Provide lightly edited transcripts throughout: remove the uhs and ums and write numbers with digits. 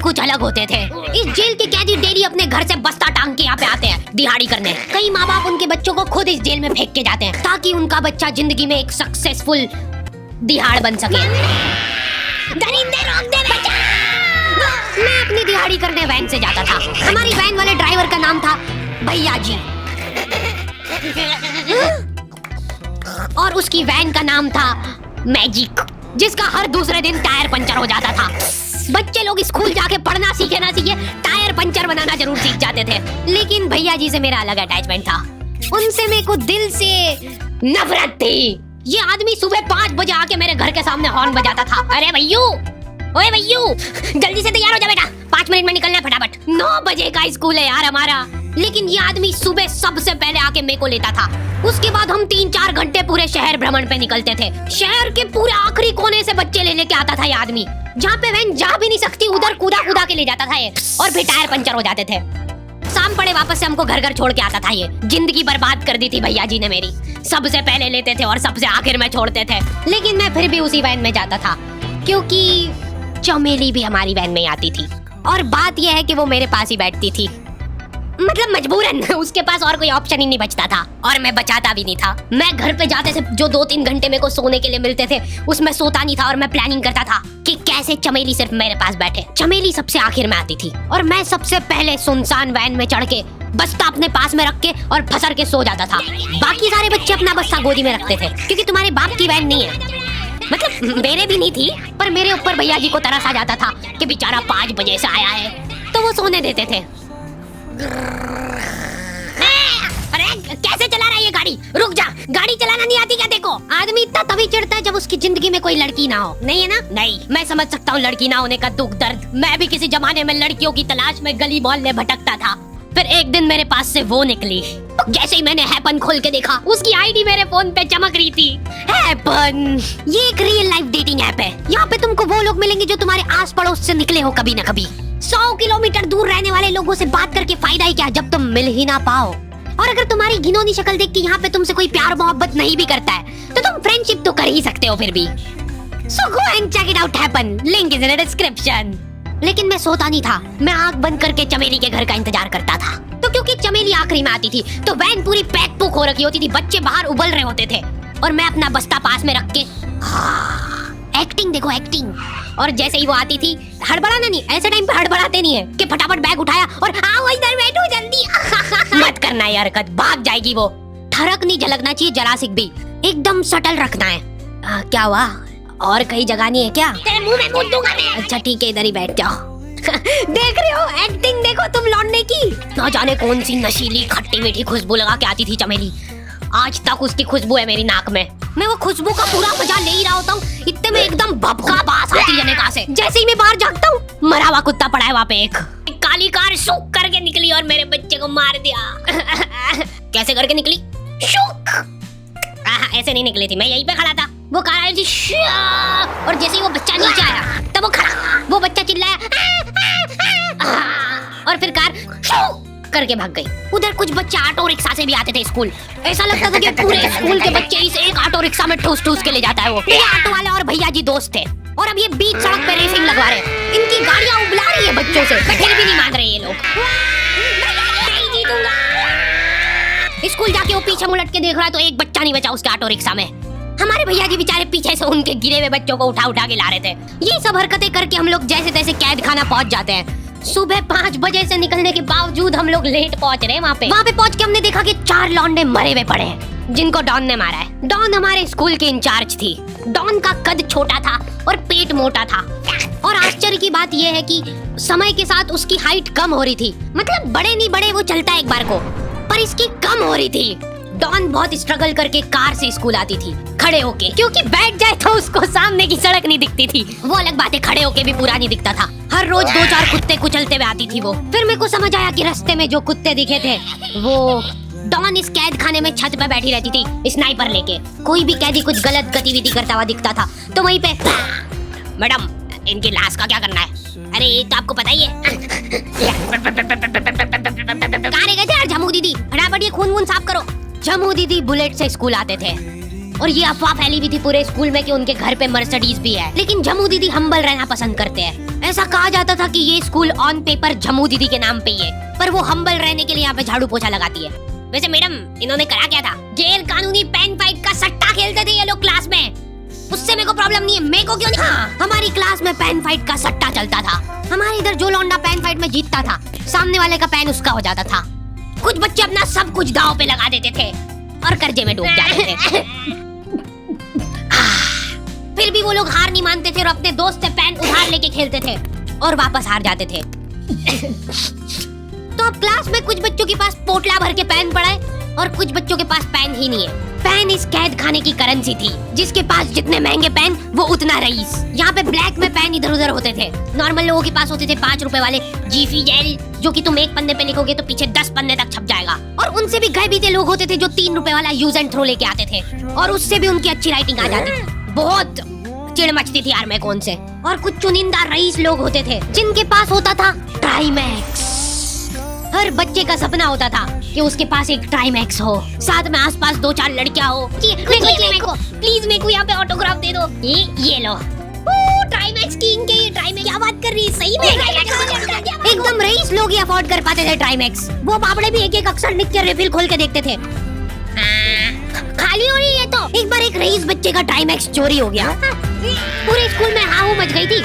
कुछ अलग होते थे। इस जेल के कैदी डेली अपने घर से बस्ता टांग के यहाँ पे आते हैं दिहाड़ी करने। कई माँ बाप उनके बच्चों को खुद इस जेल में फेंक के जाते हैं ताकि उनका बच्चा जिंदगी में एक सक्सेसफुल दिहाड़ बन सके। दरिंदे रोक दे बच्चा। मैं अपनी दिहाड़ी करने वैन से जाता था। हमारी वैन वाले ड्राइवर का नाम था भैया जी और उसकी वैन का नाम था मैजिक, जिसका हर दूसरे दिन टायर पंचर हो जाता था। बच्चे लोग स्कूल जाके पढ़ना सीखे ना सीखे टायर पंचर बनाना जरूर सीख जाते थे। लेकिन भैया जी से मेरा अलग अटैचमेंट था। उनसे मेरे को दिल से नफरत थी। ये आदमी सुबह 5 बजे आके मेरे घर के सामने हॉर्न बजाता था। अरे भैयू, ओए भैयू, जल्दी से तैयार हो जा बेटा, 5 मिनट में निकलना है फटाफट। 9 बजे का स्कूल है यार हमारा। लेकिन ये आदमी सुबह सबसे पहले आके मेरे को लेता था। उसके बाद हम 3-4 घंटे पूरे शहर भ्रमण पे निकलते थे। शहर के पूरे आखिरी कोने से बच्चे ले लेके आता था ये आदमी। जहाँ पे वैन जा भी नहीं सकती उधर कूदा कूदा के ले जाता था ये, और फिर टायर पंचर हो जाते थे। शाम पड़े वापस से हमको घर घर छोड़ के आता था ये। जिंदगी बर्बाद कर दी थी भैया जी ने मेरी। सबसे पहले लेते थे और सबसे आखिर में छोड़ते थे। लेकिन मैं फिर भी उसी वैन में जाता था क्योंकि चमेली भी हमारी वैन में आती थी। और बात यह है कि वो मेरे पास ही बैठती थी, मतलब मजबूरन। उसके पास और कोई ऑप्शन ही नहीं बचता था और मैं बचाता भी नहीं था। मैं घर पे जाते से जो 2-3 घंटे मेरे को सोने के लिए मिलते थे उसमें सोता नहीं था और मैं प्लानिंग करता था कि कैसे चमेली सिर्फ मेरे पास बैठे। चमेली सबसे आखिर में आती थी और मैं सबसे पहले सुनसान वैन में चढ़ के बस्ता अपने पास में रख के और फसर के सो जाता था। बाकी सारे बच्चे अपना बस्ता गोदी में रखते थे क्योंकि तुम्हारे बाप की वैन नहीं है, मतलब मेरे भी नहीं थी। पर मेरे ऊपर भैया जी को तरस आ जाता था कि बेचारा 5 बजे से आया है, तो वो सोने देते थे। अरे कैसे चला रहा है ये गाड़ी? रुक जा, गाड़ी चलाना नहीं आती क्या? देखो आदमी इतना तभी चिढ़ता है जब उसकी जिंदगी में कोई लड़की ना हो। नहीं है ना? नहीं, मैं समझ सकता हूँ लड़की ना होने का दुख दर्द। मैं भी किसी जमाने में लड़कियों की तलाश में गली मोहल्ले भटकता था। फिर एक दिन मेरे पास से वो निकली। जैसे ही मैंने हैपन खोल के देखा उसकी आईडी मेरे फोन पे चमक रही थी। हैपन ये एक रियल लाइफ डेटिंग ऐप है। यहाँ पे तुमको वो लोग मिलेंगे जो तुम्हारे आस पड़ोस से निकले हो कभी ना कभी। 100 किलोमीटर दूर रहने वाले लोगों से बात करके फायदा ही क्या जब तुम मिल ही ना पाओ। और अगर तुम्हारी घिनौनी शक्ल देख के यहाँ पे तुमसे कोई प्यार मोहब्बत नहीं भी करता है तो तुम फ्रेंडशिप तो कर ही सकते हो फिर भी। So go and check it out happen. Link is in the description. लेकिन मैं सोता नहीं था। मैं आंख बंद करके चमेली के घर का इंतजार करता था। तो क्योंकि चमेली आखिरी में आती थी तो वैन पूरी पैक पुक हो रखी होती थी। बच्चे बाहर उबल रहे होते थे और मैं अपना बस्ता पास में रख के एक्टिंग देखो एक्टिंग। और जैसे ही वो आती थी, हड़बड़ाना नहीं, ऐसे टाइम पे हड़बड़ाते नहीं है कि फटाफट बैग उठाया और आओ इधर बैठो जल्दी। मत करना ये हरकत, भाग जाएगी वो। ठरक नहीं झलकना चाहिए जरा सी भी, एकदम सटल रखना है। क्या हुआ? और कहीं जगह नहीं है क्या? तेरे मुंह में मूत दूंगा मैं। अच्छा ठीक है, इधर ही बैठ जाओ। देख रहे हो एक्टिंग देखो तुम लौंडे की। ना जाने कौन सी नशीली खट्टी मीठी खुशबू लगा के आती थी चमेली। आज तक उसकी खुशबू है मेरी नाक में। मैं वो खुशबू का पूरा मजा ले ही रहा होता हूँ, इतने में एकदम भभका बास आती है निकाह से। जैसे ही मैं बाहर झांकता हूँ मरा हुआ कुत्ता पड़ा है वहाँ पे। एक काली कार शुक करके निकली और मेरे बच्चे को मार दिया। कैसे करके निकली? शुक। ऐसे नहीं निकली थी, मैं यहीं पे खड़ा था। वो कार आई थी और जैसे ही वो बच्चा नीचे आया तब वो खड़ा, वो बच्चा चिल्लाया और फिर कार करके भाग गई। उधर कुछ बच्चे ऑटो रिक्शा से भी आते थे स्कूल। ऐसा लगता था कि पूरे स्कूल के बच्चे इस एक ऑटो रिक्शा में ठूस ठूस के ले जाता है वो। ये ऑटो वाला और भैया जी दोस्त थे और अब ये बीच सड़क पे रेसिंग लगवा रहे हैं। इनकी गाड़ियां उबला रही है बच्चों से, फिर भी नहीं मान रहे ये लोग। नहीं जीतूंगा। स्कूल जाके वो पीछे मुलट के देख रहा है तो एक बच्चा नहीं बचा उसके ऑटो रिक्शा में। हमारे भैया जी बेचारे पीछे से उनके गिरे हुए बच्चों को उठा उठा के ला रहे थे। ये सब हरकतें करके हम लोग जैसे तैसे कैद खाना पहुंच जाते हैं। सुबह 5 बजे से निकलने के बावजूद हम लोग लेट पहुंच रहे हैं वहाँ पे पहुंच के हमने देखा कि 4 लौंडे मरे हुए पड़े हैं जिनको डॉन ने मारा है। डॉन हमारे स्कूल की इंचार्ज थी। डॉन का कद छोटा था और पेट मोटा था। और आश्चर्य की बात यह है कि समय के साथ उसकी हाइट कम हो रही थी। मतलब बड़े नहीं बड़े वो चलता है एक बार को, पर इसकी कम हो रही थी। डॉन बहुत स्ट्रगल करके कार से स्कूल आती थी खड़े होके, क्योंकि बैठ जाए तो उसको सामने की सड़क नहीं दिखती थी। वो अलग बात है, खड़े होके भी पूरा नहीं दिखता था। हर रोज 2-4 कुत्ते कुचलते हुए आती थी वो। फिर मेरे को समझ आया कि रास्ते में जो कुत्ते दिखे थे वो डॉन इस कैद खाने में छत पे बैठी रहती थी स्नाइपर लेके। कोई भी कैदी कुछ गलत गतिविधि करता हुआ दिखता था तो वहीं पे, मैडम इनकी लाश का क्या करना है? अरे ये तो आपको पता ही है। कहाँ रह गए थे यार झमू दीदी? फटाफट ये खून वून साफ करो। झमू दीदी बुलेट से स्कूल आते थे और ये अफवाह फैली हुई थी पूरे स्कूल में कि उनके घर पे मर्सिडीज भी है। लेकिन झमू दीदी हम्बल रहना पसंद करते हैं। ऐसा कहा जाता था कि ये स्कूल ऑन पेपर झमू दीदी के नाम पे ही है, पर वो हम्बल रहने के लिए यहाँ पे झाड़ू पोछा लगाती है। वैसे मैडम, इन्होंने करा क्या था? जेल कानूनी पेन फाइट का सट्टा खेलते थे ये लोग क्लास में। उससे मेरे को प्रॉब्लम नहीं है, मेरे को क्यों नहीं? हमारी क्लास में पेन फाइट का सट्टा चलता था। हमारे इधर जो लौंडा पेन फाइट में जीतता था, सामने वाले का पेन उसका हो जाता था। कुछ बच्चे अपना सब कुछ दांव पे लगा देते थे और कर्जे में डूब जाते थे। फिर भी वो लोग हार नहीं मानते थे और अपने दोस्त से पेन उधार लेके खेलते थे और वापस हार जाते थे। तो अब क्लास में कुछ बच्चों के पास पोटला भर के पेन पड़ा है और कुछ बच्चों के पास पेन ही नहीं है। पेन इस कैद खाने की करेंसी थी, जिसके पास जितने महंगे पेन वो उतना रईस। यहाँ पे ब्लैक में पेन इधर उधर होते थे। नॉर्मल लोगों के पास होते थे 5 रुपए वाले जीफी जेल, जो कि तुम एक पन्ने पे लिखोगे तो पीछे 10 पन्ने तक छप जाएगा। और उनसे भी गए बीते लोग होते थे जो 3 रुपए वाला यूज एंड थ्रो लेके आते थे और उससे भी उनकी अच्छी राइटिंग आ जाती थी। बहुत चिढ़ मचती थी यार मैं कौन से। और कुछ चुनिंदा रईस लोग होते थे जिनके पास होता था ट्राईमैक्स। हर बच्चे का सपना होता था कि उसके पास एक ट्राईमैक्स हो, साथ में आसपास 2-4 लड़कियां हो। प्लीज मेरे को यहाँ पे ऑटोग्राफ दे दो। ये लो ट्राईमैक्स किंग के ट्राईमैक्स। क्या बात कर रही है, सही में? एकदम रईस लोग ही अफोर्ड कर पाते थे ट्राईमैक्स। वो बाबड़े भी एक अक्षर लिख के रिफिल खोल के देखते थे। खाली हो रही है तो एक बार एक रईस बच्चे का ट्राईमैक्स चोरी हो गया। पूरे स्कूल में हाहू मच गई थी।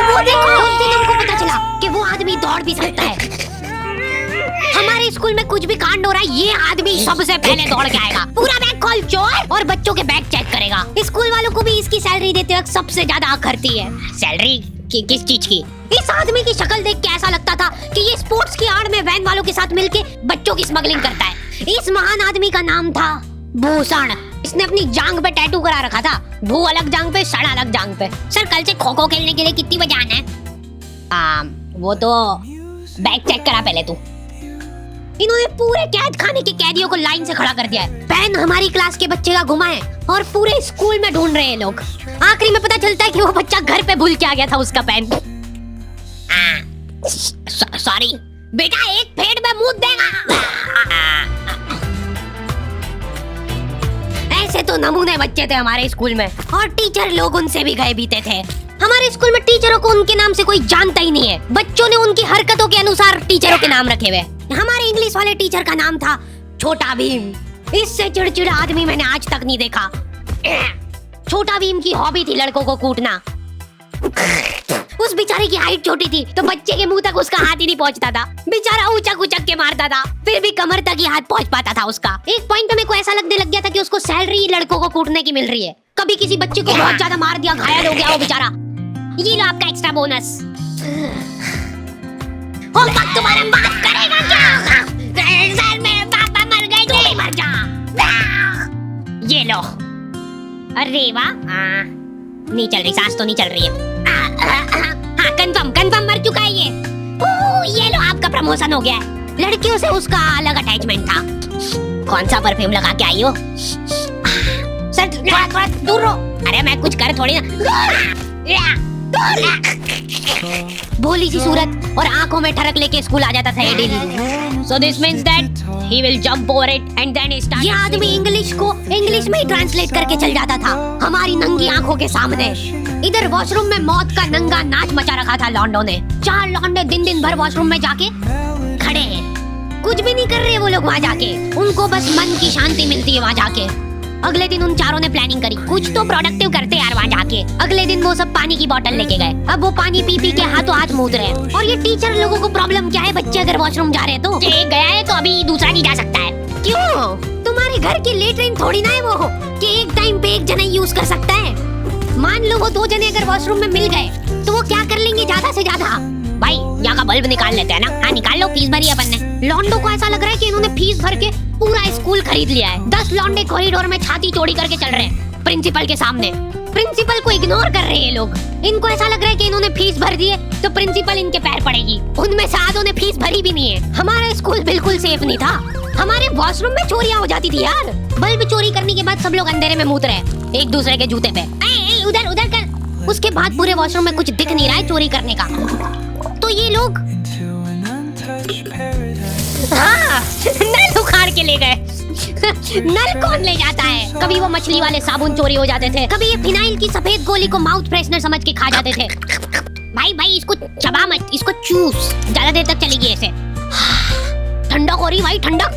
वो देखो, उस दिन हमको पता चला कि वो आदमी दौड़ भी सकता है। हमारे स्कूल में कुछ भी कांड हो रहा है, ये आदमी सबसे पहले दौड़ के आएगा, पूरा बैग खोल चोर, और बच्चों के बैग चेक करेगा। स्कूल वालों को भी इसकी सैलरी देते वक्त सबसे ज्यादा आखरती है। सैलरी किस चीज की? इस आदमी की शक्ल देख के ऐसा लगता था कि ये स्पोर्ट्स की आड़ में वैन वालों के साथ मिलके बच्चों की स्मगलिंग करता है। इस महान आदमी का नाम था भूषण। इसने अपनी जांग पे टैटू करा रखा था, भू अलग जांग पे, सड़ अलग जांग पे। सर कल से खो खो खेलने के लिए कितनी बजे आना है? वो तो बैग चेक करा पहले तू। इन्होंने पूरे कैद खाने के कैदियों को लाइन से खड़ा कर दिया है। पेन हमारी क्लास के बच्चे का गुमा है और पूरे स्कूल में ढूंढ रहे हैं लोग। आखिरी में पता चलता है कि वो बच्चा घर पे भूल के आ गया था उसका पेन। सॉरी बेटा, एक फेड में मुंह देगा। ऐसे तो नमूने बच्चे थे हमारे स्कूल में, और टीचर लोग उनसे भी गए बीते थे। हमारे स्कूल में टीचरों को उनके नाम से कोई जानता ही नहीं है। बच्चों ने उनकी हरकतों के अनुसार टीचरों के नाम रखे हुए। हमारे इंग्लिश वाले टीचर का नाम था छोटा भीम। इससे चिड़चिड़ा आदमी मैंने आज तक नहीं देखा। छोटा भीम की हॉबी थी लड़कों को कूटना। उस बेचारे की हाइट छोटी थी तो बच्चे के मुंह तक उसका हाथ ही नहीं पहुंचता था। बेचारा उचक उचक के मारता था, फिर भी कमर तक ही हाथ पहुंच पाता था उसका। एक पॉइंट पे मेरे को ऐसा लगने लग गया था कि उसको सैलरी लड़कों को कूटने की मिल रही है। कभी किसी बच्चे को बहुत ज्यादा मार दिया, घायल हो गया वो बेचारा, ये लो आपका एक्स्ट्रा बोनस। होमवर्क तुम्हारा बाप करेगा क्या? सर मेरे पापा मर गए, तू भी मर जा। ये लो। अरे वाह, नहीं चल रही सांस, तो नहीं चल रही है। हाँ कंफर्म मर चुका है ये लो आपका प्रमोशन हो गया है। लड़कियों से उसका अलग अटैचमेंट था। कौन सा परफ्यूम लगा के आई हो? सर थोड़ा दूर रहो। अरे मैं कुछ कर थोड़ी ना। भोली सी सूरत और आंखों में ठरक लेके स्कूल आ जाता था ये daily. So this means that he will jump over it and then he starts. ये आदमी इंग्लिश को इंग्लिश में ही ट्रांसलेट करके चल जाता था हमारी नंगी आंखों के सामने। इधर वॉशरूम में मौत का नंगा नाच मचा रखा था लॉन्डो ने। 4 लॉन्डे दिन भर वॉशरूम में जाके खड़े हैं, कुछ भी नहीं कर रहे वो लोग वहाँ जाके। उनको बस मन की शांति मिलती है वहाँ जाके। अगले दिन उन चारों ने प्लानिंग करी, कुछ तो प्रोडक्टिव करते यार वहाँ जाके। अगले दिन वो सब पानी की बोतल लेके गए। अब वो पानी पी पी के हाथों हाथ मूत रहे हैं। और ये टीचर लोगों को प्रॉब्लम क्या है, बच्चे अगर वॉशरूम जा रहे हैं तो एक गया है तो अभी दूसरा नहीं जा सकता है। क्यों? तुम्हारे घर की लेटरिन थोड़ी ना है वो कि एक टाइम पे एक जना यूज कर सकता है। मान लो वो 2 जने अगर वॉशरूम में मिल गए तो वो क्या कर लेंगे ज्यादा से ज्यादा? भाई यहाँ का बल्ब निकाल लेते हैं ना। हाँ निकाल लो, फीस भरी अपन ने। लॉन्डो को ऐसा लग रहा है कि इन्होंने फीस भर के पूरा स्कूल खरीद लिया है। 10 लॉन्डे कॉरिडोर में छाती चौड़ी करके चल रहे हैं प्रिंसिपल के सामने। प्रिंसिपल को इग्नोर कर रहे हैं ये लोग। इनको ऐसा लग रहा है कि इन्होंने फीस भर दी है तो प्रिंसिपल इनके पैर पड़ेगी। उनमें से आधों ने फीस भरी भी नहीं है। हमारा स्कूल बिल्कुल सेफ नहीं था। हमारे वॉशरूम में चोरियां हो जाती थी यार। बल्ब चोरी करने के बाद सब लोग अंधेरे में मूत रहे एक दूसरे के जूते पे। उधर कर। उसके बाद पूरे वॉशरूम में कुछ दिख नहीं रहा है चोरी करने का, तो ये लोग नल उखाड़ के ले गए। नल कौन ले जाता है? कभी वो मछली वाले साबुन चोरी हो जाते थे, कभी ये फिनाइल की सफेद गोली को माउथ फ्रेशनर समझ के खा जाते थे। भाई इसको चबा मत, इसको चूस, ज्यादा देर तक चलेगी ऐसे। ठंडक हो रही भाई, ठंडक।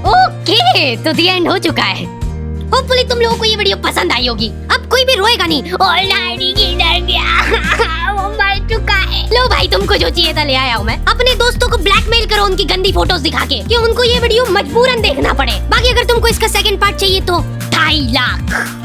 ओके, तो द एंड हो चुका है। होपफुली तुम लोगों को ये वीडियो पसंद आई होगी। अब कोई भी रोएगा नहीं। ऑलरेडी किधर गया? वो मर चुका है। लो भाई, तुमको जो चाहिए था ले आया हूँ मैं। अपने दोस्तों को ब्लैकमेल करो उनकी गंदी फोटोज दिखा के कि उनको ये वीडियो मजबूरन देखना पड़े। बाकी अगर तुमको इसका सेकंड पार्ट चाहिए तो 2.5 लाख